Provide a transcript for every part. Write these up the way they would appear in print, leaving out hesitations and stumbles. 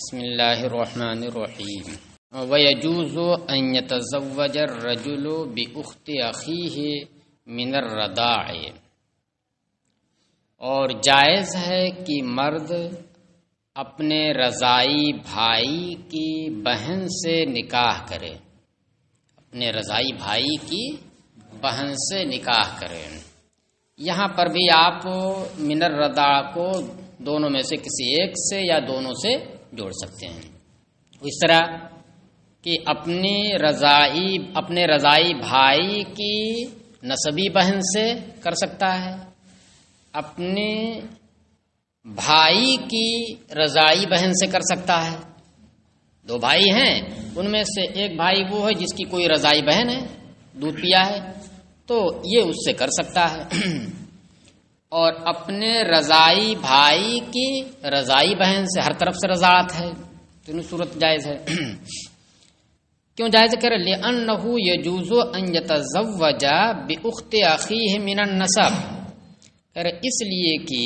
بسم اللہ الرحمن الرحیم وَيَجُوزُ أَن يَتَزَوَّجَ الرَّجُلُ بِأُخْتِ أَخِيهِ مِنَ الرَّضَاعِ، اور جائز ہے کہ مرد اپنے رضائی بھائی کی بہن سے نکاح کرے، اپنے رضائی بھائی کی بہن سے نکاح کرے۔ یہاں پر بھی آپ من الرضاع کو دونوں میں سے کسی ایک سے یا دونوں سے جوڑ سکتے ہیں۔ اس طرح کہ اپنے رضائی بھائی کی نسبی بہن سے کر سکتا ہے، اپنے بھائی کی رضائی بہن سے کر سکتا ہے۔ دو بھائی ہیں، ان میں سے ایک بھائی وہ ہے جس کی کوئی رضائی بہن ہے، دودھ پیا ہے، تو یہ اس سے کر سکتا ہے۔ اور اپنے رضائی بھائی کی رضائی بہن سے ہر طرف سے رضاعت ہے، تینوں صورت جائز ہے۔ کیوں جائز کر لِأَنَّهُ يَجُوزُ أَن يَتَزَوَّجَ بِأُخْتِ أَخِيهِ مِنَ النَّسَبِ، اس لیے کہ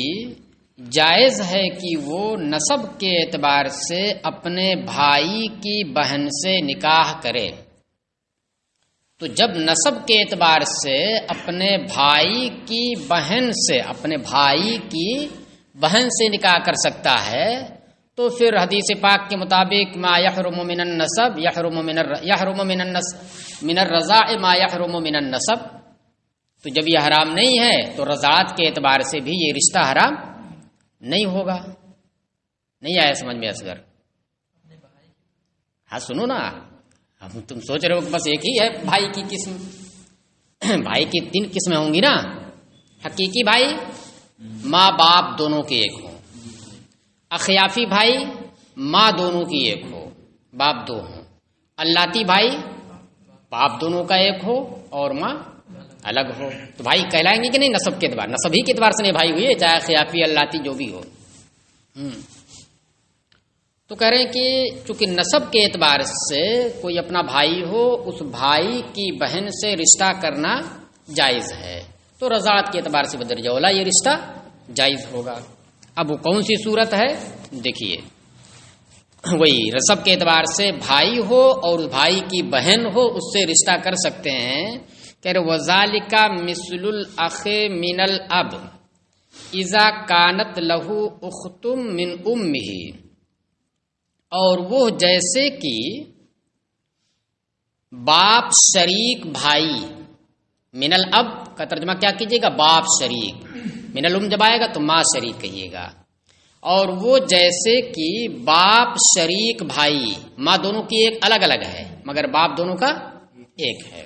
جائز ہے کہ وہ نسب کے اعتبار سے اپنے بھائی کی بہن سے نکاح کرے۔ تو جب نسب کے اعتبار سے اپنے بھائی کی بہن سے نکاح کر سکتا ہے، تو پھر حدیث پاک کے مطابق ما یحرم من النسب یحرم من الرضاع ما یحرم من النسب، تو جب یہ حرام نہیں ہے تو رضاعت کے اعتبار سے بھی یہ رشتہ حرام نہیں ہوگا۔ نہیں آیا سمجھ میں اصغر؟ ہاں سنو نا، اب تم سوچ رہے ہو کہ بس ایک ہی ہے بھائی کی قسم، بھائی کی 3 قسمیں ہوں گی نا۔ حقیقی بھائی ماں باپ دونوں کے ایک ہوں، اخیافی بھائی ماں دونوں کی ایک ہو، باپ 2 ہوں، اللاتی بھائی باپ دونوں کا ایک ہو اور ماں الگ ہو، تو بھائی کہلائیں گے کہ نہیں؟ نسب کے اعتبار، نسب ہی کے اعتبار سے نہیں بھائی ہوئی ہے، چاہے اخیافی اللاتی جو بھی ہو۔ تو کہہ رہے ہیں کہ چونکہ نسب کے اعتبار سے کوئی اپنا بھائی ہو، اس بھائی کی بہن سے رشتہ کرنا جائز ہے، تو رضاعت کے اعتبار سے بدرجہ اولا یہ رشتہ جائز ہوگا۔ اب وہ کون سی صورت ہے دیکھیے، وہی نسب کے اعتبار سے بھائی ہو اور بھائی کی بہن ہو، اس سے رشتہ کر سکتے ہیں۔ کہہ رہے وَذَلِكَ مِثْلُ الْأَخِ مِنَ الْأَبِ إِذَا كَانَتْ لَهُ أُخْتٌ مِّنْ أُمِّهِ، اور وہ جیسے کہ باپ شریک بھائی، من الاب کا ترجمہ کیا کیجیے گا؟ باپ شریک، من الام جب آئے گا تو ماں شریک کہیے گا، اور وہ جیسے کہ باپ شریک بھائی، ماں دونوں کی ایک الگ الگ ہے مگر باپ دونوں کا ایک ہے۔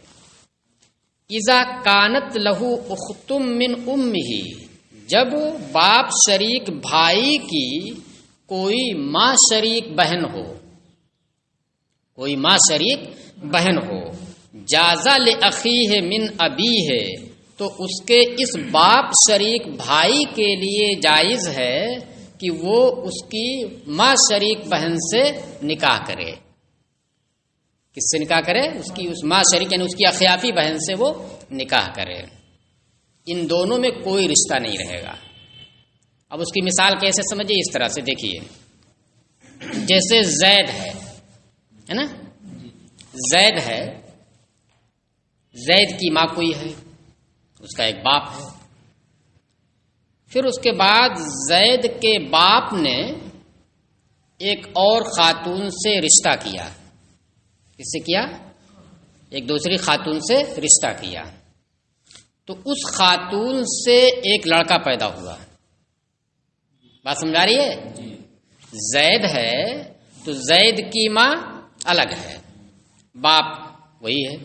اذا کانت لہو اختم من امہ، جب باپ شریک بھائی کی کوئی ماں شریک بہن ہو، کوئی ماں شریک بہن ہو، جازا لأخیہ من ابیہ، تو اس کے اس باپ شریک بھائی کے لیے جائز ہے کہ وہ اس کی ماں شریک بہن سے نکاح کرے۔ کس سے نکاح کرے؟ اس ماں شریک یعنی اس کی اخیافی بہن سے وہ نکاح کرے۔ ان دونوں میں کوئی رشتہ نہیں رہے گا۔ اب اس کی مثال کیسے سمجھے؟ اس طرح سے دیکھیے، جیسے زید ہے نا، زید ہے، زید کی ماں کوئی ہے، اس کا ایک باپ ہے، پھر اس کے بعد زید کے باپ نے ایک اور خاتون سے رشتہ کیا۔ کس سے کیا؟ ایک دوسری خاتون سے رشتہ کیا، تو اس خاتون سے ایک لڑکا پیدا ہوا۔ بات سمجھا رہی ہے؟ زید ہے تو زید کی ماں الگ ہے، باپ وہی ہے،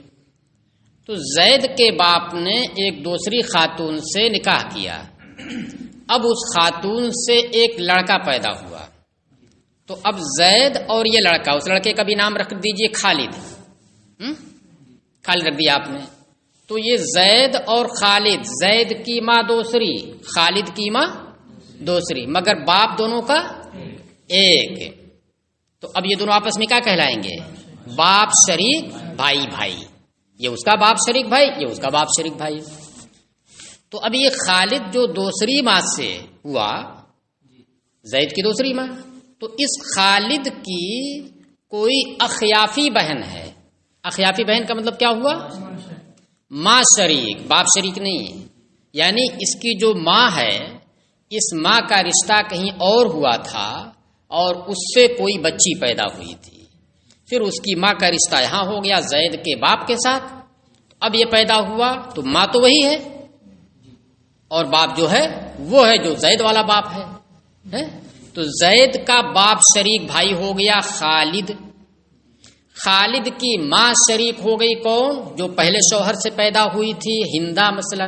تو زید کے باپ نے ایک دوسری خاتون سے نکاح کیا، اب اس خاتون سے ایک لڑکا پیدا ہوا، تو اب زید اور یہ لڑکا، اس لڑکے کا بھی نام رکھ دیجئے خالد، خالد رکھ دیا آپ نے، تو یہ زید اور خالد، زید کی ماں دوسری، خالد کی ماں دوسری، مگر باپ دونوں کا ایک، تو اب یہ دونوں آپس میں کیا کہلائیں گے؟ باپ شریک بھائی بھائی، یہ اس کا باپ شریک بھائی، یہ اس کا باپ شریک بھائی۔ تو اب یہ خالد جو دوسری ماں سے ہوا، زید کی دوسری ماں، تو اس خالد کی کوئی اخیافی بہن ہے. اخیافی بہن کا مطلب کیا ہوا؟ ماں شریک، باپ شریک نہیں ہے. یعنی اس کی جو ماں ہے، اس ماں کا رشتہ کہیں اور ہوا تھا اور اس سے کوئی بچی پیدا ہوئی تھی، پھر اس کی ماں کا رشتہ یہاں ہو گیا زید کے باپ کے ساتھ. اب یہ پیدا ہوا تو ماں تو وہی ہے اور باپ جو ہے وہ ہے جو زید والا باپ ہے. تو زید کا باپ شریک بھائی ہو گیا خالد. خالد کی ماں شریک ہو گئی کون؟ جو پہلے شوہر سے پیدا ہوئی تھی، ہندا مثلا.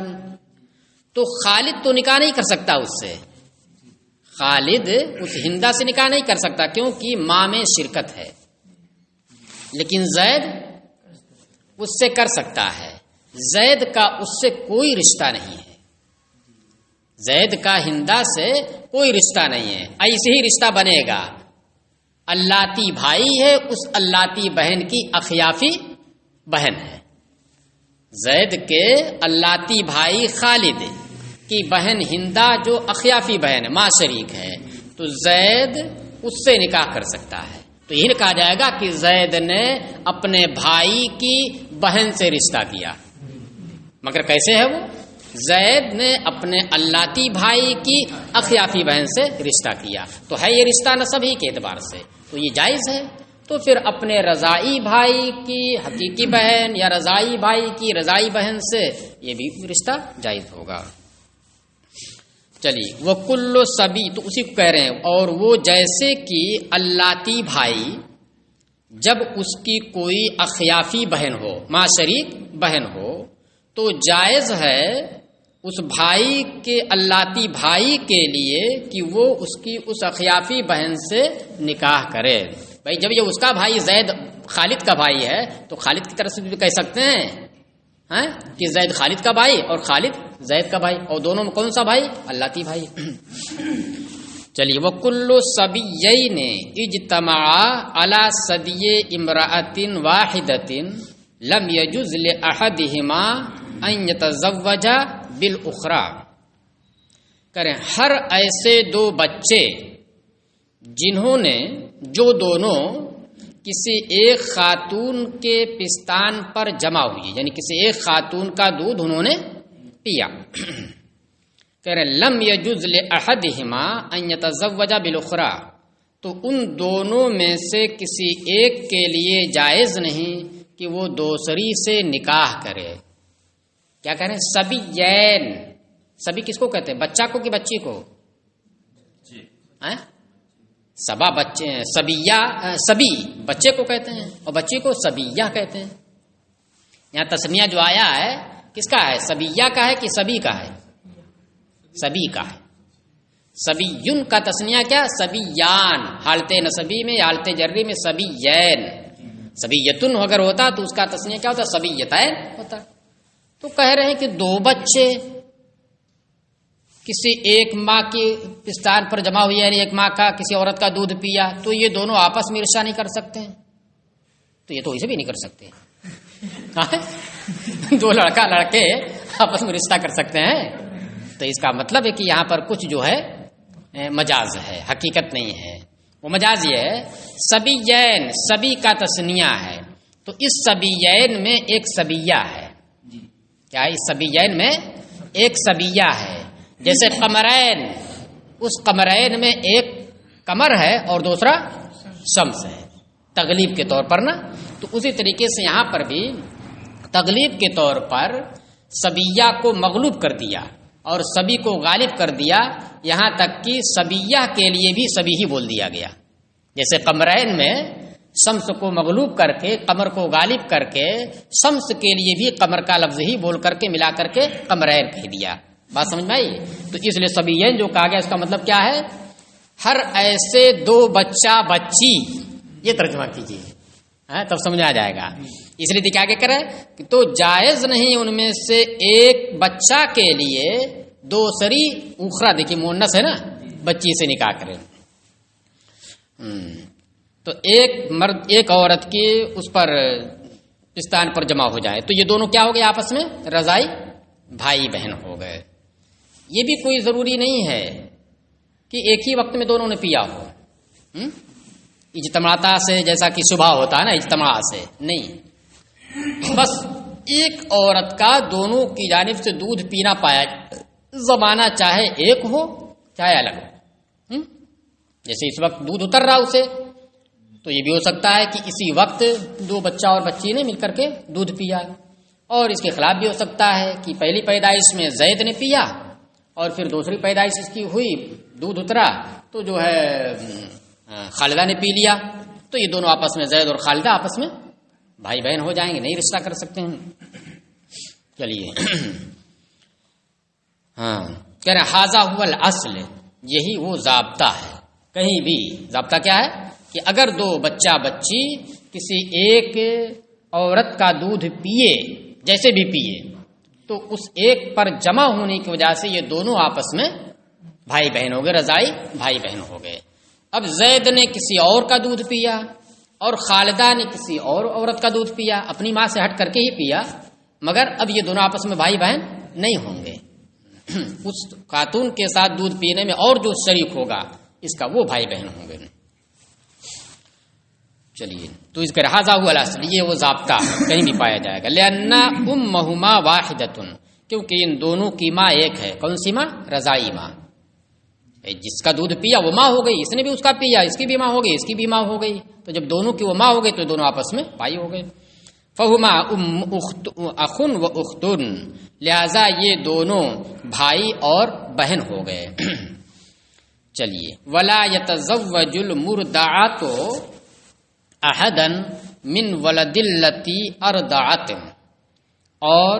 تو خالد تو نکاح نہیں کر سکتا اس سے، خالد اس ہندا سے نکاح نہیں کر سکتا کیونکہ ماں میں شرکت ہے. لیکن زید اس سے کر سکتا ہے. زید کا اس سے کوئی رشتہ نہیں ہے، زید کا ہندا سے کوئی رشتہ نہیں ہے. ایسے ہی رشتہ بنے گا. اللاتی بھائی ہے، اس اللاتی بہن کی اخیافی بہن ہے. زید کے اللاتی بھائی خالد کی بہن ہندا جو اخیافی بہن ہے، ماں شریک ہے، تو زید اس سے نکاح کر سکتا ہے. تو یہ کہا جائے گا کہ زید نے اپنے بھائی کی بہن سے رشتہ کیا. مگر کیسے ہے وہ؟ زید نے اپنے اللاتی بھائی کی اخیافی بہن سے رشتہ کیا. تو ہے یہ رشتہ نسب ہی کے اعتبار سے تو یہ جائز ہے. تو پھر اپنے رضائی بھائی کی حقیقی بہن یا رضائی بھائی کی رضائی بہن سے یہ بھی رشتہ جائز ہوگا. چلیے وہ کلو سبی، تو اسی کو کہہ رہے ہیں. اور وہ جیسے کہ اللاتی بھائی جب اس کی کوئی اخیافی بہن ہو، ماں شریک بہن ہو، تو جائز ہے اس بھائی کے اللاتی بھائی کے لیے کہ وہ اس کی اس اخیافی بہن سے نکاح کرے. بھائی جب یہ اس کا بھائی زید خالد کا بھائی ہے تو خالد کی طرف سے بھی کہہ سکتے ہیں کہ زید خالد کا بھائی اور خالد زید کا بھائی، اور دونوں میں کون سا بھائی؟ اللاتی بھائی. چلیے وہ کلو سبیین اجتمعا علی صدی امرأۃ واحدۃ لم یجوز لأحدہما ان یتزوج بالاخری. کریں ہر ایسے دو بچے جنہوں نے جو دونوں کسی ایک خاتون کے پستان پر جمع ہوئی، یعنی کسی ایک خاتون کا دودھ انہوں نے پیا. کہہ رہے لم یجوز لأحدہما ان یتزوج بالاخری، تو ان دونوں میں سے کسی ایک کے لیے جائز نہیں کہ وہ دوسری سے نکاح کرے. کیا کہہ رہے ہیں؟ سبیین. سبی کس کو کہتے ہیں؟ بچہ کو کہ بچی کو؟ سبا بچے، سبیہ سبی بچے کو کہتے ہیں اور بچی کو سبیہ کہتے ہیں. یہاں تسنیہ جو آیا ہے کس کا ہے؟ سبیہ کا ہے کہ سبی کا ہے؟ سبی کا ہے. سبیون کا تسنیہ کیا؟ سبیان. حالت نسبی میں حالت جری میں سبیین. سبیتن اگر ہوتا تو اس کا تسنیہ کیا ہوتا؟ سبیتین ہوتا. تو کہہ رہے ہیں کہ دو بچے کسی ایک ماں کی پستان پر جمع ہوئی، یعنی ایک ماں کا کسی عورت کا دودھ پیا، تو یہ دونوں آپس میں رشتہ نہیں کر سکتے ہیں. تو یہ تو اسے بھی نہیں کر سکتے. دو لڑکا لڑکے آپس میں رشتہ کر سکتے ہیں؟ تو اس کا مطلب ہے کہ یہاں پر کچھ جو ہے مجاز ہے، حقیقت نہیں ہے. وہ مجاز یہ ہے سبیین، سبی کا تسنیہ ہے، تو اس سبیین میں ایک سبیہ ہے. کیا اس سبیین میں ایک سبیہ ہے؟ جیسے قمرین، اس قمرین میں ایک قمر ہے اور دوسرا شمس ہے تغلیب کے طور پر نا. تو اسی طریقے سے یہاں پر بھی تغلیب کے طور پر سبیہ کو مغلوب کر دیا اور سبی کو غالب کر دیا، یہاں تک کہ سبیہ کے لیے بھی سبی ہی بول دیا گیا. جیسے قمرین میں شمس کو مغلوب کر کے قمر کو غالب کر کے شمس کے لیے بھی قمر کا لفظ ہی بول کر کے ملا کر کے قمرین کہہ دیا. بات سمجھ میں آئی؟ تو اس لیے سبیین جو کہا گیا اس کا مطلب کیا ہے؟ ہر ایسے دو بچہ بچی، یہ ترجمہ کیجیے تب سمجھ آ جائے گا. اس لیے کیا کرے کہ تو جائز نہیں ان میں سے ایک بچہ کے لیے دوسری اخرى، دیکھیے مؤنث ہے نا، بچی سے نکاح کرے. تو ایک مرد ایک عورت کی اس پر پستان پر جمع ہو جائے تو یہ دونوں کیا ہو گئے؟ آپس میں رضائی بھائی بہن ہو گئے. یہ بھی کوئی ضروری نہیں ہے کہ ایک ہی وقت میں دونوں نے پیا ہو. اجتماعتا سے جیسا کہ صبح ہوتا ہے نا اجتماع سے نہیں، بس ایک عورت کا دونوں کی جانب سے دودھ پینا پایا، زمانہ چاہے ایک ہو چاہے الگ ہو، جیسے اس وقت دودھ اتر رہا اسے، تو یہ بھی ہو سکتا ہے کہ اسی وقت دو بچہ اور بچی نے مل کر کے دودھ پیا، اور اس کے خلاف بھی ہو سکتا ہے کہ پہلی پیدائش میں زید نے پیا اور پھر دوسری پیدائش اس کی ہوئی، دودھ اترا تو جو ہے خالدہ نے پی لیا، تو یہ دونوں آپس میں زید اور خالدہ آپس میں بھائی بہن ہو جائیں گے، نہیں رشتہ کر سکتے ہیں۔ چلیے کہہ رہے ھذا ھو الاصل، یہی وہ ضابطہ ہے، کہیں بھی ضابطہ کیا ہے کہ اگر دو بچہ بچی کسی ایک عورت کا دودھ پیے جیسے بھی پیے تو اس ایک پر جمع ہونے کی وجہ سے یہ دونوں آپس میں بھائی بہن ہو گئے، رضائی بھائی بہن ہو گئے۔ اب زید نے کسی اور کا دودھ پیا اور خالدہ نے کسی اور عورت کا دودھ پیا، اپنی ماں سے ہٹ کر کے ہی پیا، مگر اب یہ دونوں آپس میں بھائی بہن نہیں ہوں گے۔ اس خاتون کے ساتھ دودھ پینے میں اور جو شریک ہوگا اس کا وہ بھائی بہن ہوں گے۔ چلیے تو اس کا ھذا ھو الاصل، یہ وہ ضابطہ کہیں بھی پایا جائے گا۔ لأن امہما واحدۃ، کیونکہ ان دونوں کی ماں ایک ہے۔ کون سی ماں؟ رضائی ماں۔ جس کا دودھ پیا وہ ماں ہو گئی، اس نے بھی اس کا پیا، اس کی بھی ماں ہو گئی، اس کی بھی ماں ہو گئی، تو جب دونوں کی وہ ماں ہو گئی تو دونوں آپس میں بھائی ہو گئے۔ فہما اخ و اخت، لہذا یہ دونوں بھائی اور بہن ہو گئے۔ چلیے ولا يتزوج المرضعۃ احدا من ولد التی ارضعت، اور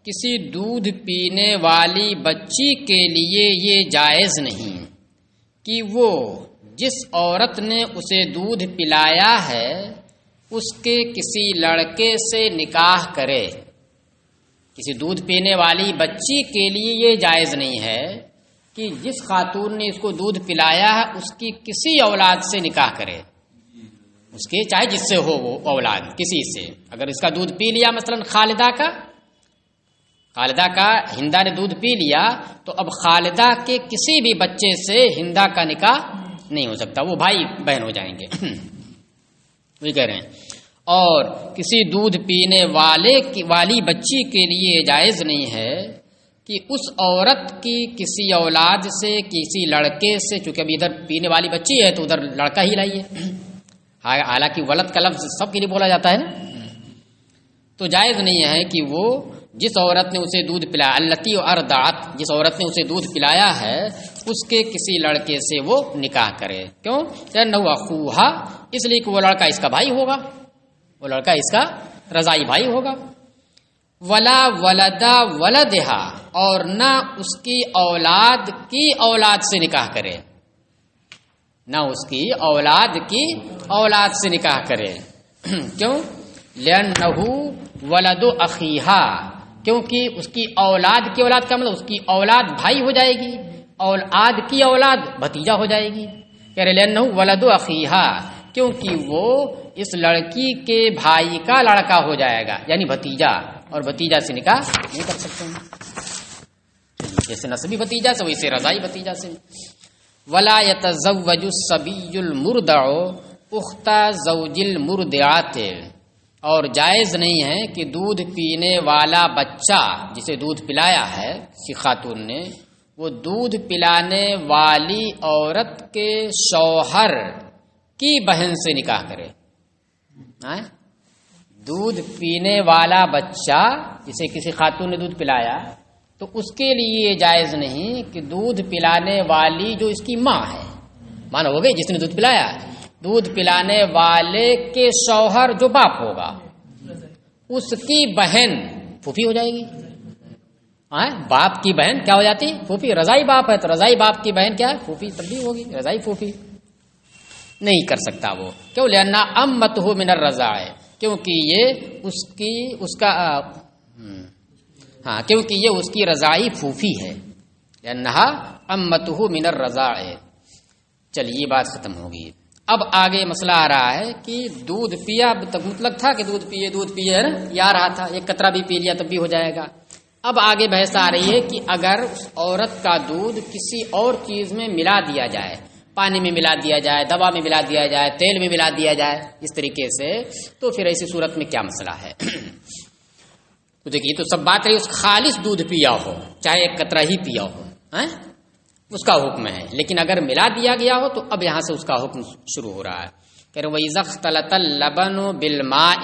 کسی دودھ پینے والی بچی کے لیے یہ جائز نہیں کہ وہ جس عورت نے اسے دودھ پلایا ہے اس کے کسی لڑکے سے نکاح کرے۔ کسی دودھ پینے والی بچی کے لیے یہ جائز نہیں ہے کہ جس خاتون نے اس کو دودھ پلایا ہے اس کی کسی اولاد سے نکاح کرے، اس کے چاہے جس سے ہو وہ اولاد، کسی سے۔ اگر اس کا دودھ پی لیا مثلا خالدہ کا ہندا نے دودھ پی لیا تو اب خالدہ کے کسی بھی بچے سے ہندا کا نکاح نہیں ہو سکتا، وہ بھائی بہن ہو جائیں گے۔ وہی کہہ رہے ہیں اور کسی دودھ پینے والی بچی کے لیے جائز نہیں ہے کہ اس عورت کی کسی اولاد سے، کسی لڑکے سے، چونکہ ابھی ادھر پینے والی بچی ہے تو ادھر لڑکا ہی لائیے، حالانکہ ولد کا لفظ سب کے لیے بولا جاتا ہے نا، تو جائز نہیں ہے کہ وہ جس عورت نے اسے دودھ پلایا، التی ارضعت، جس عورت نے اسے دودھ پلایا ہے اس کے کسی لڑکے سے وہ نکاح کرے۔ کیوں؟ لأنہ اخوہا، اس لیے کہ وہ لڑکا اس کا بھائی ہوگا، وہ لڑکا اس کا رضائی بھائی ہوگا۔ ولا ولدا ولدہا، اور نہ اس کی اولاد کی اولاد سے نکاح کرے، نہ اس کی اولاد کی اولاد سے نکاح کرے۔ کیوں؟ لأنہ ولد اخیہا، کیونکہ اس کی اولاد کی اولاد کا مطلب اس کی اولاد بھائی ہو جائے گی، اولاد کی اولاد بھتیجا ہو جائے گی۔ کہہ رہے لأنہ ولد اخیہا، کیونکہ وہ اس لڑکی کے بھائی کا لڑکا ہو جائے گا، یعنی بھتیجا، اور بھتیجا سے نکاح نہیں کر سکتے ہیں، جیسے نسبی بھتیجا سے ویسے رضائی بھتیجا سے۔ ولا يتزوج الصبي المرضع اخت زوج المرضعات، اور جائز نہیں ہے کہ دودھ پینے والا بچہ جسے دودھ پلایا ہے کسی خاتون نے، وہ دودھ پلانے والی عورت کے شوہر کی بہن سے نکاح کرے۔ دودھ پینے والا بچہ جسے کسی خاتون نے دودھ پلایا تو اس کے لیے یہ جائز نہیں کہ دودھ پلانے والی جو اس کی ماں ہے، مانا ہو گئی جس نے دودھ پلایا، دودھ پلانے والے کے شوہر جو باپ ہوگا اس کی بہن پھوپھی ہو جائے گی۔ باپ کی بہن کیا ہو جاتی؟ پھوپھی۔ رضائی باپ ہے تو رضائی باپ کی بہن کیا ہے؟ پھوپھی، تب بھی ہوگی رضائی پھوپھی۔ نہیں کر سکتا وہ، کیوں؟ لأن امتہ من الرضاع، کیونکہ یہ کیونکہ یہ اس کی رضائی پھوپھی ہے، لأنہا امتہ من الرضاع۔ چلیے یہ بات ختم ہوگی۔ اب آگے مسئلہ آ رہا ہے کہ دودھ پیا، اب تک مطلق تھا کہ دودھ پیے ہے نا، یہ آ رہا تھا، ایک قطرہ بھی پی لیا تب بھی ہو جائے گا۔ اب آگے بحث آ رہی ہے کہ اگر اس عورت کا دودھ کسی اور چیز میں ملا دیا جائے، پانی میں ملا دیا جائے، دوا میں ملا دیا جائے، تیل میں ملا دیا جائے اس طریقے سے، تو پھر ایسی صورت میں کیا مسئلہ ہے؟ تو دیکھیے، تو سب بات رہی اس خالص دودھ پیا ہو، چاہے ایک قطرہ ہی پیا ہو، اس کا حکم ہے. لیکن اگر ملا دیا گیا ہو تو اب یہاں سے اس کا حکم شروع ہو رہا ہے کہ وَإِذَا اخْتَلَطَ اللَّبَنُ بِالْمَاءِ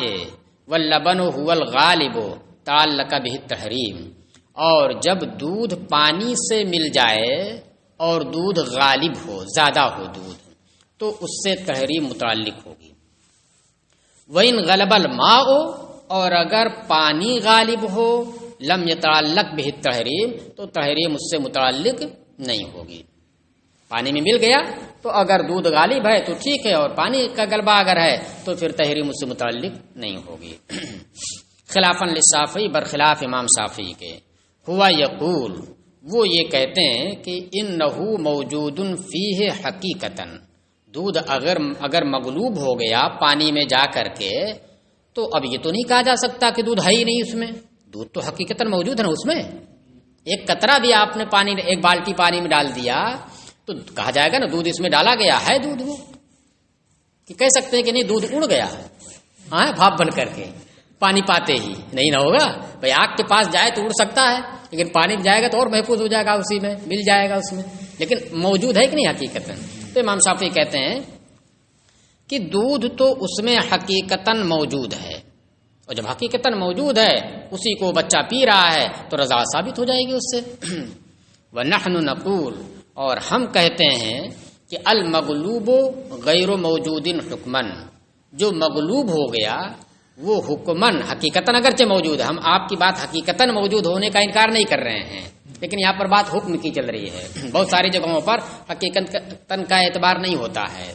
وَاللَّبَنُ هُوَ الْغَالِبُ تَعَلَّقَ بِهِ التَّحْرِيمُ. اور جب دودھ پانی سے مل جائے اور دودھ غالب ہو، زیادہ ہو دودھ، تو اس سے تحریم متعلق ہوگی. وَإِنْ غَلَبَ الْمَاءُ، اور اگر پانی غالب ہو، لم يتعلق به التحریم، تو تحریم اس سے متعلق نہیں ہوگی. پانی میں مل گیا تو اگر دودھ غالب ہے تو ٹھیک ہے، اور پانی کا غلبہ اگر ہے تو پھر تحریم اس سے متعلق نہیں ہوگی. خلافاً للشافعی، برخلاف امام شافعی کے. ہوا یقول، وہ یہ کہتے ہیں کہ انہ موجود فیہ حقیقتاً، دودھ اگر مغلوب ہو گیا پانی میں جا کر کے، تو اب یہ تو نہیں کہا جا سکتا کہ دودھ ہے ہی نہیں اس میں، دودھ تو حقیقتاً موجود ہے نا اس میں. ایک قطرہ بھی آپ نے پانی، ایک بالٹی پانی میں ڈال دیا تو کہا جائے گا نا دودھ اس میں ڈالا گیا ہے. دودھ وہ کہ کہہ سکتے ہیں کہ نہیں دودھ اڑ گیا ہاں بھاپ بن کر کے پانی پاتے ہی نہیں نہ ہوگا. بھائی آگ کے پاس جائے تو اڑ سکتا ہے، لیکن پانی میں جائے گا تو اور محفوظ ہو جائے گا، اسی میں مل جائے گا اس میں. لیکن موجود ہے کہ نہیں حقیقتاً؟ تو امام شافعی کہتے ہیں کہ دودھ تو اس میں حقیقتاً موجود ہے، اور جب حقیقتاً موجود ہے اسی کو بچہ پی رہا ہے تو رضا ثابت ہو جائے گی اس سے. وَنَحْنُ نَقُولُ، اور ہم کہتے ہیں کہ المغلوب غیر موجود حکمن، جو مغلوب ہو گیا وہ حکمن حقیقتاً اگرچہ موجود ہے، ہم آپ کی بات حقیقتاً موجود ہونے کا انکار نہیں کر رہے ہیں، لیکن یہاں پر بات حکم کی چل رہی ہے. بہت ساری جگہوں پر حقیقتاً کا اعتبار نہیں ہوتا ہے.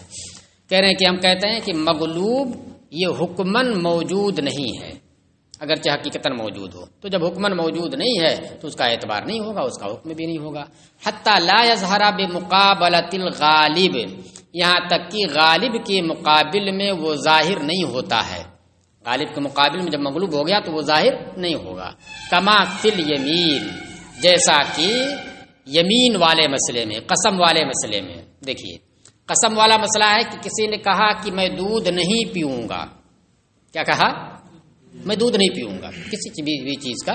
کہہ رہے ہیں کہ ہم کہتے ہیں کہ مغلوب یہ حکمن موجود نہیں ہے، اگرچہ حقیقتاً موجود ہو. تو جب حکمن موجود نہیں ہے تو اس کا اعتبار نہیں ہوگا، اس کا حکم بھی نہیں ہوگا. حتی لا یظہر بمقابلۃ الغالب، یہاں تک کہ غالب کے مقابل میں وہ ظاہر نہیں ہوتا ہے. غالب کے مقابل میں جب مغلوب ہو گیا تو وہ ظاہر نہیں ہوگا. کما فی الیمین، جیسا کہ یمین والے مسئلے میں، قسم والے مسئلے میں. دیکھیے قسم والا مسئلہ ہے کہ کسی نے کہا کہ میں دودھ نہیں پیوں گا. کیا کہا؟ میں دودھ نہیں پیوں گا کسی بھی چیز کا.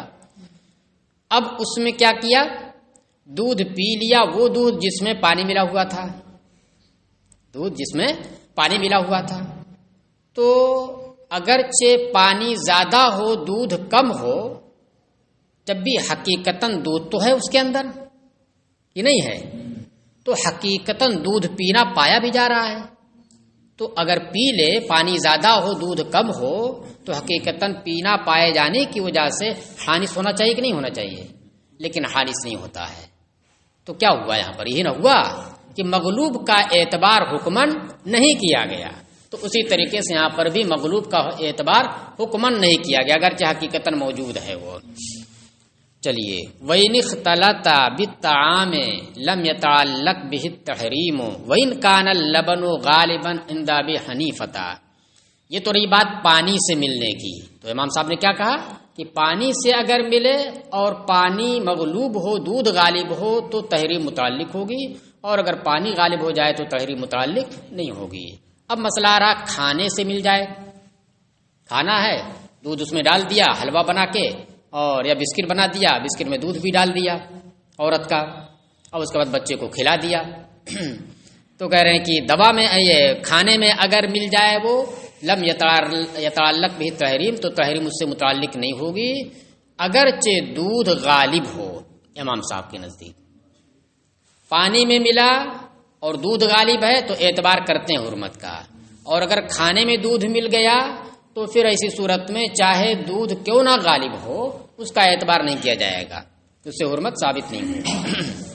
اب اس میں کیا کیا؟ دودھ پی لیا، وہ دودھ جس میں پانی ملا ہوا تھا، دودھ جس میں پانی ملا ہوا تھا. تو اگرچہ پانی زیادہ ہو دودھ کم ہو، جب بھی حقیقتاً دودھ تو ہے اس کے اندر، یہ نہیں ہے تو حقیقتاً دودھ پینا پایا بھی جا رہا ہے. تو اگر پی لے، پانی زیادہ ہو دودھ کم ہو، تو حقیقتاً پینا پائے جانے کی وجہ سے حانث ہونا چاہیے کہ نہیں ہونا چاہیے؟ لیکن حانث نہیں ہوتا ہے. تو کیا ہوا یہاں پر؟ یہ نہ ہوا کہ مغلوب کا اعتبار حکمن نہیں کیا گیا. تو اسی طریقے سے یہاں پر بھی مغلوب کا اعتبار حکمن نہیں کیا گیا، اگرچہ حقیقتاً موجود ہے وہ. چلیے، وَإِنِ اخْتَلَطَ بِالطَّعَامِ لَمْ يَتَعَلَّقْ بِهِ التَّحْرِيمُ وَإِنْ كَانَ اللَّبَنُ غَالِبًا عِنْدَ أَبِي حَنِيفَةَ. یہ تو رہی بات پانی سے ملنے کی. تو امام صاحب نے کیا کہا کہ پانی سے اگر ملے اور پانی مغلوب ہو، دودھ غالب ہو تو تحریم متعلق ہوگی، اور اگر پانی غالب ہو جائے تو تحریم متعلق نہیں ہوگی. اب مسئلہ آ رہا کھانے سے مل جائے، کھانا ہے، دودھ اس میں ڈال دیا حلوہ بنا کے، اور یا بسکٹ بنا دیا، بسکٹ میں دودھ بھی ڈال دیا عورت کا، اور اس کے بعد بچے کو کھلا دیا. تو کہہ رہے ہیں کہ دوا میں، یہ کھانے میں اگر مل جائے وہ لم یتعلق بھی تحریم، تو تحریم اس سے متعلق نہیں ہوگی اگرچہ دودھ غالب ہو. امام صاحب کے نزدیک پانی میں ملا اور دودھ غالب ہے تو اعتبار کرتے ہیں حرمت کا، اور اگر کھانے میں دودھ مل گیا تو پھر ایسی صورت میں چاہے دودھ کیوں نہ غالب ہو اس کا اعتبار نہیں کیا جائے گا، اس سے حرمت ثابت نہیں ہوگی.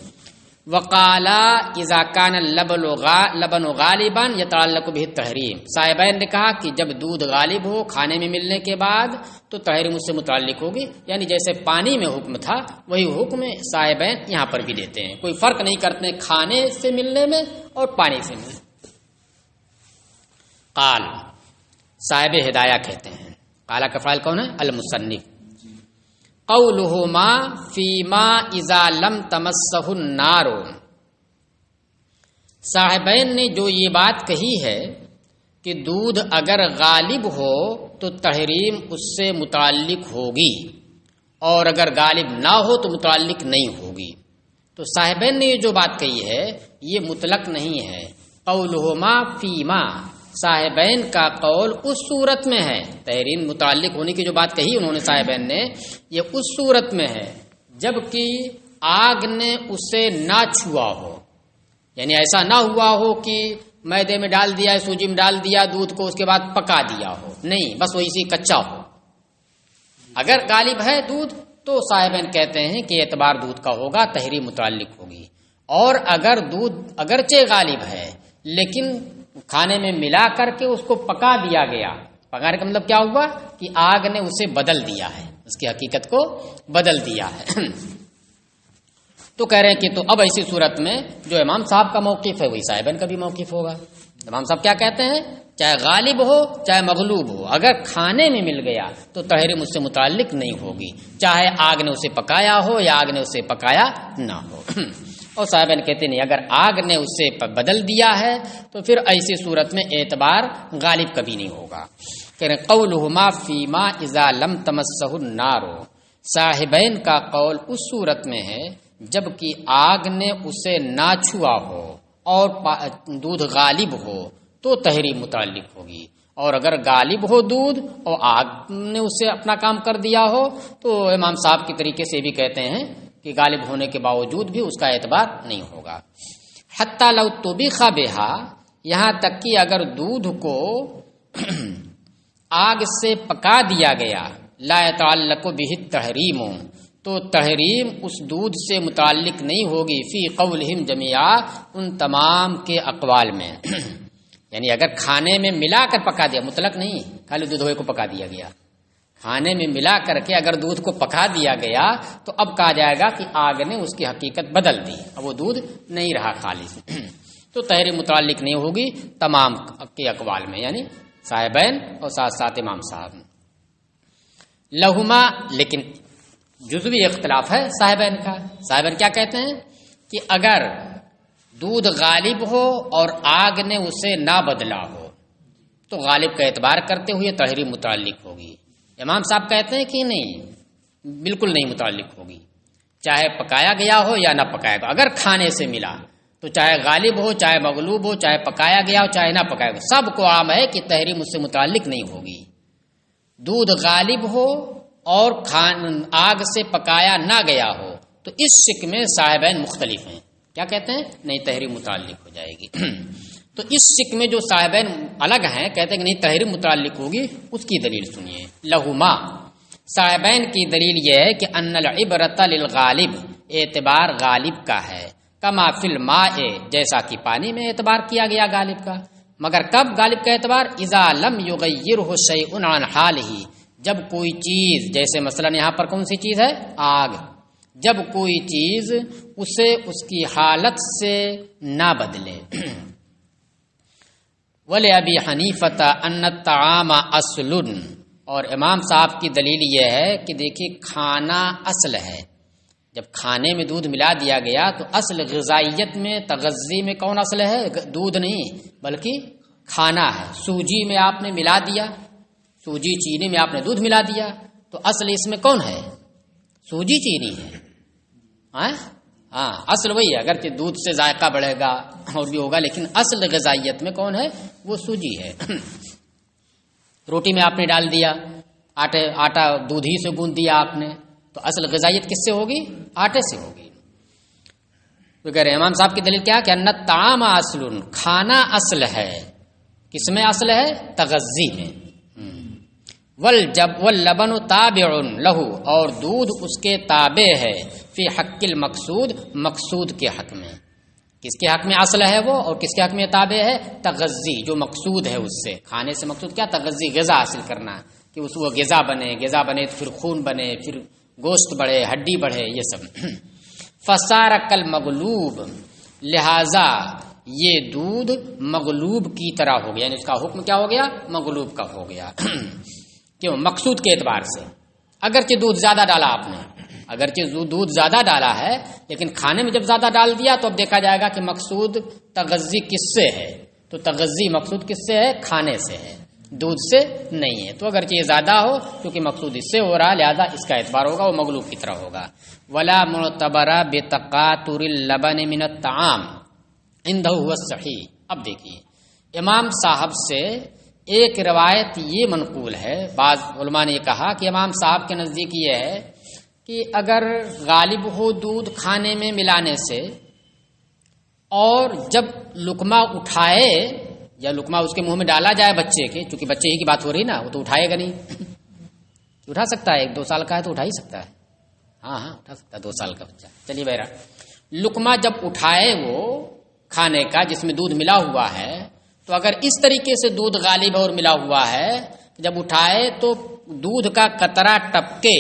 وقالا اذا کان اللبن غالبا یتعلق به التحریم. صاحبین نے کہا کہ جب دودھ غالب ہو کھانے میں ملنے کے بعد تو تحریم اس سے متعلق ہوگی. یعنی جیسے پانی میں حکم تھا وہی حکم صاحبین یہاں پر بھی دیتے ہیں، کوئی فرق نہیں کرتے کھانے سے ملنے میں اور پانی سے ملنے. قال، صاحب ہدایہ کہتے ہیں، قالا کا فاعل کون ہے؟ المصنف. قولهما فيما اذا لم تمسه النار، صاحبین نے جو یہ بات کہی ہے کہ دودھ اگر غالب ہو تو تحریم اس سے متعلق ہوگی اور اگر غالب نہ ہو تو متعلق نہیں ہوگی، تو صاحبین نے یہ جو بات کہی ہے یہ مطلق نہیں ہے۔ قولہما فیما، صاحبین کا قول اس صورت میں ہے، تحریم متعلق ہونے کی جو بات کہی انہوں نے صاحبین نے، یہ اس صورت میں ہے جبکہ آگ نے اسے نہ چھوا ہو، یعنی ایسا نہ ہوا ہو کہ میدے میں ڈال دیا، سوجی میں ڈال دیا دودھ کو، اس کے بعد پکا دیا ہو، نہیں، بس وہی سی کچا ہو۔ اگر غالب ہے دودھ تو صاحبین کہتے ہیں کہ اعتبار دودھ کا ہوگا، تحریم متعلق ہوگی، اور اگر دودھ اگرچہ غالب ہے لیکن کھانے میں ملا کر کے اس کو پکا دیا گیا، پکانے کا مطلب کیا ہوا کہ آگ نے اسے بدل دیا ہے، اس کی حقیقت کو بدل دیا ہے۔ تو کہہ رہے ہیں کہ تو اب ایسی صورت میں جو امام صاحب کا موقف ہے وہی صاحبین کا بھی موقف ہوگا۔ امام صاحب کیا کہتے ہیں؟ چاہے غالب ہو چاہے مغلوب ہو، اگر کھانے میں مل گیا تو تحریم اس سے متعلق نہیں ہوگی، چاہے آگ نے اسے پکایا ہو یا آگ نے اسے پکایا نہ ہو۔ اور صاحبین کہتے نہیں، اگر آگ نے اسے بدل دیا ہے تو پھر ایسی صورت میں اعتبار غالب کبھی نہیں ہوگا۔ کہہ رہے قولہما فیما اذا لم تمسہ النار، صاحبین کا قول اس صورت میں ہے جبکہ آگ نے اسے نہ چھوا ہو اور دودھ غالب ہو تو تحریم متعلق ہوگی، اور اگر غالب ہو دودھ اور آگ نے اسے اپنا کام کر دیا ہو تو امام صاحب کے طریقے سے بھی کہتے ہیں کہ غالب ہونے کے باوجود بھی اس کا اعتبار نہیں ہوگا۔ حتی لو طبخ بہا، یہاں تک کہ اگر دودھ کو آگ سے پکا دیا گیا، لا يتعلق به التحریم، تو تحریم اس دودھ سے متعلق نہیں ہوگی فی قولہم جمیعا، ان تمام کے اقوال میں۔ یعنی اگر کھانے میں ملا کر پکا دیا، مطلق نہیں خالی دودھ کو پکا دیا گیا، کھانے میں ملا کر کے اگر دودھ کو پکا دیا گیا تو اب کہا جائے گا کہ آگ نے اس کی حقیقت بدل دی، اب وہ دودھ نہیں رہا خالص، تو تحریم متعلق نہیں ہوگی تمام کے اقوال میں، یعنی صاحبین اور ساتھ ساتھ امام صاحب۔ لہما، لیکن جزوی اختلاف ہے صاحبین کا۔ صاحبین کیا کہتے ہیں کہ اگر دودھ غالب ہو اور آگ نے اسے نہ بدلا ہو تو غالب کا اعتبار کرتے ہوئے تحریم متعلق ہوگی۔ امام صاحب کہتے ہیں کہ نہیں، بالکل نہیں متعلق ہوگی، چاہے پکایا گیا ہو یا نہ پکایا گیا، اگر کھانے سے ملا تو چاہے غالب ہو چاہے مغلوب ہو، چاہے پکایا گیا ہو چاہے نہ پکایا گیا، سب کو عام ہے کہ تحریم اس سے متعلق نہیں ہوگی۔ دودھ غالب ہو اور آگ سے پکایا نہ گیا ہو تو اس شک میں صاحبین مختلف ہیں، کیا کہتے ہیں؟ نہیں، تحریم متعلق ہو جائے گی۔ تو اس شک میں جو صاحبین الگ ہیں، کہتے ہیں کہ نہیں تحریم متعلق ہوگی، اس کی دلیل سنیے۔ لہما، صاحبین کی دلیل یہ ہے کہ ان العبرۃ للغالب، اعتبار غالب کا ہے، کما فی الماء، جیسا کہ پانی میں اعتبار کیا گیا غالب کا، مگر کب غالب کا اعتبار؟ اذا لم یغیرہ شیء عن حالہ، جب کوئی چیز، جیسے مثلا یہاں پر کون سی چیز ہے؟ آگ، جب کوئی چیز اسے اس کی حالت سے نہ بدلے۔ وَلِأَبِي حَنِيفَةَ أَنَّ الطَّعَامَ أَصْلٌ، اور امام صاحب کی دلیل یہ ہے کہ دیکھیے کھانا اصل ہے، جب کھانے میں دودھ ملا دیا گیا تو اصل غذائیت میں تغذی میں کون اصل ہے؟ دودھ نہیں بلکہ کھانا ہے۔ سوجی میں آپ نے ملا دیا، سوجی چینی میں آپ نے دودھ ملا دیا تو اصل اس میں کون ہے؟ سوجی چینی ہے، ہاں اصل وہی ہے، اگرچہ دودھ سے ذائقہ بڑھے گا اور بھی ہوگا لیکن اصل غذائیت میں کون ہے؟ وہ سوجی ہے۔ روٹی میں آپ نے ڈال دیا آٹا، دودھ ہی سے گوندھ دیا آپ نے، تو اصل غذائیت کس سے ہوگی؟ آٹے سے ہوگی۔ تو کہہ رہے ہیں امام صاحب کی دلیل کیا کہ ان الطعام اصل، کھانا اصل ہے، کس میں اصل ہے؟ تغذی میں۔ واللبن تابع لہ، اور دودھ اس کے تابع ہے، فی حق المقصود، مقصود کے حق میں۔ کس کے حق میں اصل ہے وہ اور کس کے حق میں تابع ہے؟ تغذی، جو مقصود ہے اس سے، کھانے سے مقصود کیا؟ تغذی، غذا حاصل کرنا، کہ اس وہ غذا بنے تو پھر خون بنے، پھر گوشت بڑھے، ہڈی بڑھے، یہ سب۔ فصار کالمغلوب، لہذا یہ دودھ مغلوب کی طرح ہو گیا، یعنی اس کا حکم کیا ہو گیا؟ مغلوب کا ہو گیا۔ کیوں؟ مقصود کے اعتبار سے، اگرچہ دودھ زیادہ ڈالا آپ نے، اگرچہ دودھ زیادہ ڈالا ہے لیکن کھانے میں جب زیادہ ڈال دیا تو اب دیکھا جائے گا کہ مقصود تغذی کس سے ہے، تو تغذی مقصود کس سے ہے؟ کھانے سے ہے، دودھ سے نہیں ہے۔ تو اگرچہ یہ زیادہ ہو کیونکہ مقصود اس سے ہو رہا ہے لہذا اس کا اعتبار ہوگا، وہ مغلوب کی طرح ہوگا۔ ولا معتبر بتقاطر اللبن من الطعام عنده هو الصحیح۔ اب دیکھیے امام صاحب سے ایک روایت یہ منقول ہے، بعض علماء نے یہ کہا کہ امام صاحب کے نزدیک یہ ہے کہ اگر غالب ہو دودھ کھانے میں ملانے سے اور جب لقمہ اٹھائے یا لقمہ اس کے منہ میں ڈالا جائے بچے کے، چونکہ بچے ہی کی بات ہو رہی نا، وہ تو اٹھائے گا نہیں اٹھا سکتا ہے، 1-2 سال کا ہے تو اٹھا ہی سکتا ہے، ہاں اٹھا سکتا ہے 2 سال کا بچہ۔ چلیے بہرحال لقمہ جب اٹھائے وہ کھانے کا جس میں دودھ ملا ہوا ہے، تو اگر اس طریقے سے دودھ غالب اور ملا ہوا ہے جب اٹھائے تو دودھ کا قطرہ ٹپکے،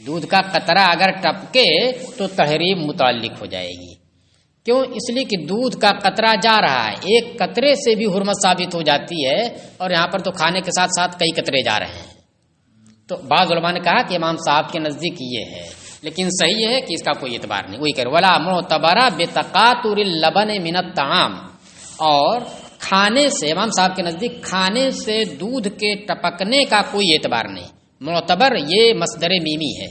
دودھ کا قطرہ اگر ٹپکے تو تحریم متعلق ہو جائے گی۔ کیوں؟ اس لیے کہ دودھ کا قطرہ جا رہا ہے، ایک قطرے سے بھی حرمت ثابت ہو جاتی ہے، اور یہاں پر تو کھانے کے ساتھ ساتھ کئی قطرے جا رہے ہیں۔ تو بعض علماء نے کہا کہ امام صاحب کے نزدیک یہ ہے، لیکن صحیح ہے کہ اس کا کوئی اعتبار نہیں۔ وہی کہ ولا معتبر بتقاطر اللبن من الطعام، اور کھانے سے امام صاحب کے نزدیک کھانے سے دودھ کے ٹپکنے کا کوئی اعتبار نہیں۔ معتبر یہ مصدر میمی ہے،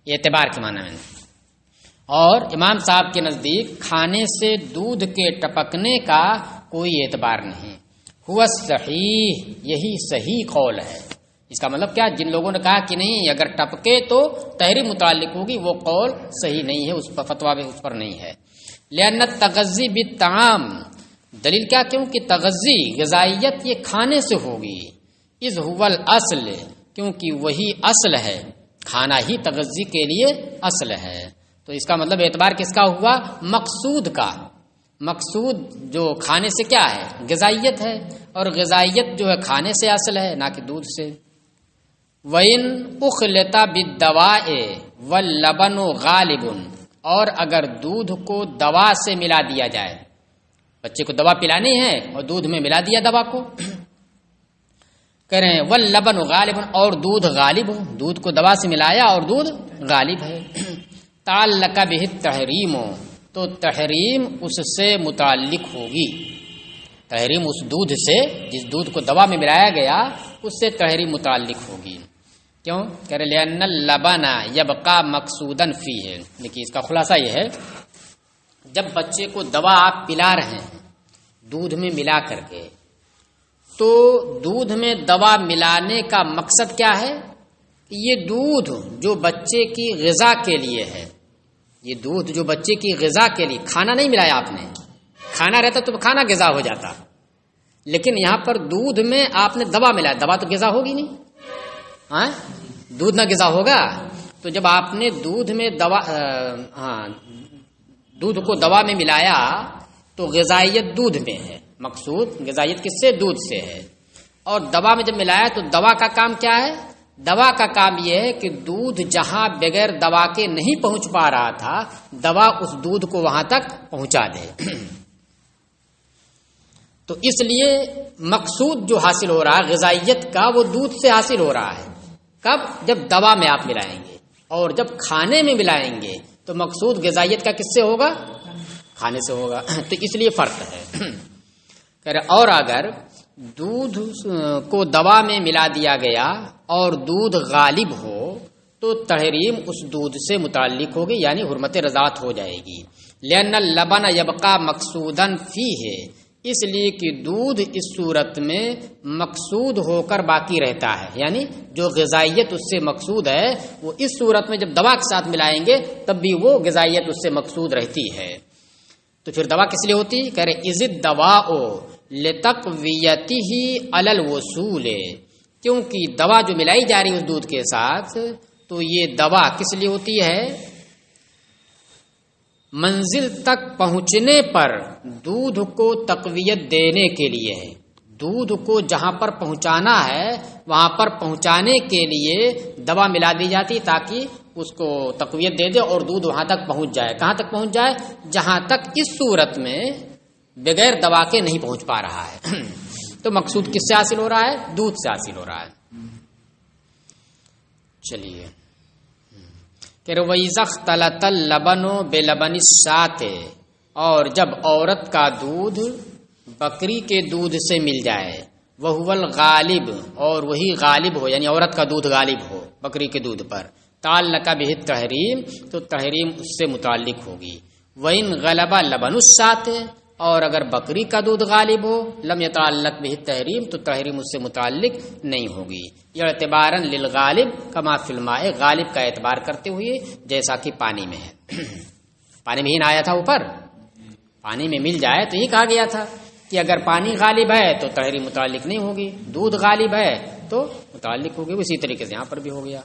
اعتبار کے معنی میں، اور امام صاحب کے نزدیک کھانے سے دودھ کے ٹپکنے کا کوئی اعتبار نہیں۔ ہوا صحیح، یہی صحیح قول ہے۔ اس کا مطلب کیا؟ جن لوگوں نے کہا کہ نہیں اگر ٹپکے تو تحریم متعلق ہوگی، وہ قول صحیح نہیں ہے، اس پر فتویٰ اس پر نہیں ہے۔ لأن التغذی بالطعام، دلیل کیا؟ کیونکہ تغذی غذائیت یہ کھانے سے ہوگی، اذ هو الاصل، کیونکہ وہی اصل ہے، کھانا ہی تغذی کے لیے اصل ہے۔ تو اس کا مطلب اعتبار کس کا ہوا؟ مقصود کا۔ مقصود جو کھانے سے کیا ہے؟ غذائیت ہے، اور غذائیت جو ہے کھانے سے اصل ہے نہ کہ دودھ سے۔ وَإِنْ أُخْلِطَ بِالدَّوَاءِ وَاللَّبَنُ غَالِبٌ، اور اگر دودھ کو دوا سے ملا دیا جائے، بچے کو دوا پلانی ہے اور دودھ میں ملا دیا دوا کو، کہہ رہے ہیں وَاللَّبَنُ غَالِبٌ، اور دودھ غالب ہو، دودھ کو دوا سے ملایا اور دودھ غالب ہے، تعلق بہ التحریم، تو تحریم اس سے متعلق ہوگی، تحریم اس دودھ سے، جس دودھ کو دوا میں ملایا گیا اس سے تحریم متعلق ہوگی۔ کیوں؟ کہہ رہے لأن اللبن یبقى مقصودا فیہ، دیکھیے اس کا خلاصہ یہ ہے جب بچے کو دوا آپ پلا رہے ہیں دودھ میں ملا کر کے، تو دودھ میں دوا ملانے کا مقصد کیا ہے؟ یہ دودھ جو بچے کی غذا کے لیے ہے، یہ دودھ جو بچے کی غذا کے لیے، کھانا نہیں ملایا آپ نے، کھانا رہتا تو کھانا غذا ہو جاتا، لیکن یہاں پر دودھ میں آپ نے دوا ملایا، دوا تو غذا ہوگی نہیں، ہاں دودھ نہ غذا ہوگا۔ تو جب آپ نے دودھ میں دوا دودھ کو دوا میں ملایا تو غذائیت دودھ میں ہے، مقصود غذائیت کس سے؟ دودھ سے ہے، اور دوا میں جب ملایا تو دوا کا کام کیا ہے؟ دوا کا کام یہ ہے کہ دودھ جہاں بغیر دوا کے نہیں پہنچ پا رہا تھا، دوا اس دودھ کو وہاں تک پہنچا دے۔ تو اس لیے مقصود جو حاصل ہو رہا ہے غذائیت کا، وہ دودھ سے حاصل ہو رہا ہے۔ کب؟ جب دوا میں آپ ملائیں گے، اور جب کھانے میں ملائیں گے تو مقصود غذائیت کا کس سے ہوگا؟ کھانے سے ہوگا۔ تو اس لیے فرق ہے۔ کہہ رہے اور اگر دودھ کو دوا میں ملا دیا گیا اور دودھ غالب ہو تو تحریم اس دودھ سے متعلق ہوگی، یعنی حرمت رضاعت ہو جائے گی۔ لأن اللبن یبقى مقصودا فیہ، اس لیے کہ دودھ اس صورت میں مقصود ہو کر باقی رہتا ہے، یعنی جو غذائیت اس سے مقصود ہے وہ اس صورت میں جب دوا کے ساتھ ملائیں گے تب بھی وہ غذائیت اس سے مقصود رہتی ہے۔ تو پھر دوا کس لیے ہوتی؟ کہہ رہے اذ الدواء لتقویتہ علی الوصول، کیونکہ دوا جو ملائی جا رہی ہے اس دودھ کے ساتھ، تو یہ دوا کس لیے ہوتی ہے؟ منزل تک پہنچنے پر دودھ کو تقویت دینے کے لیے ہے، دودھ کو جہاں پر پہنچانا ہے وہاں پر پہنچانے کے لیے دوا ملا دی جاتی تاکہ اس کو تقویت دے دے اور دودھ وہاں تک پہنچ جائے۔ کہاں تک پہنچ جائے؟ جہاں تک اس صورت میں بغیر دوا کے نہیں پہنچ پا رہا ہے۔ تو مقصود کس سے حاصل ہو رہا ہے؟ دودھ سے حاصل ہو رہا ہے۔ چلیے کہ وَإِذَا اخْتَلَطَ اللَّبَنُ بِلَبَنِ الشَّاةِ، اور جب عورت کا دودھ بکری کے دودھ سے مل جائے، وَهُوَ الْغَالِبُ، اور وہی غالب ہو، یعنی عورت کا دودھ غالب ہو بکری کے دودھ پر، تعلق بہ التحریم، تو تحریم اس سے متعلق ہوگی۔ وَإِنْ غَلَبَ لَبَنُ الشَّاةِ، اور اگر بکری کا دودھ غالب ہو، لم يتعلق بہ التحریم، تو تحریم اس سے متعلق نہیں ہوگی۔ یہ اعتباراً للغالب کما فی الماء، غالب کا اعتبار کرتے ہوئے جیسا کہ پانی میں ہے۔ پانی میں ہی نہ آیا تھا اوپر، پانی میں مل جائے تو یہ کہا گیا تھا کہ اگر پانی غالب ہے تو تحریم متعلق نہیں ہوگی، دودھ غالب ہے تو متعلق ہوگی، اسی طریقے سے یہاں پر بھی ہو گیا۔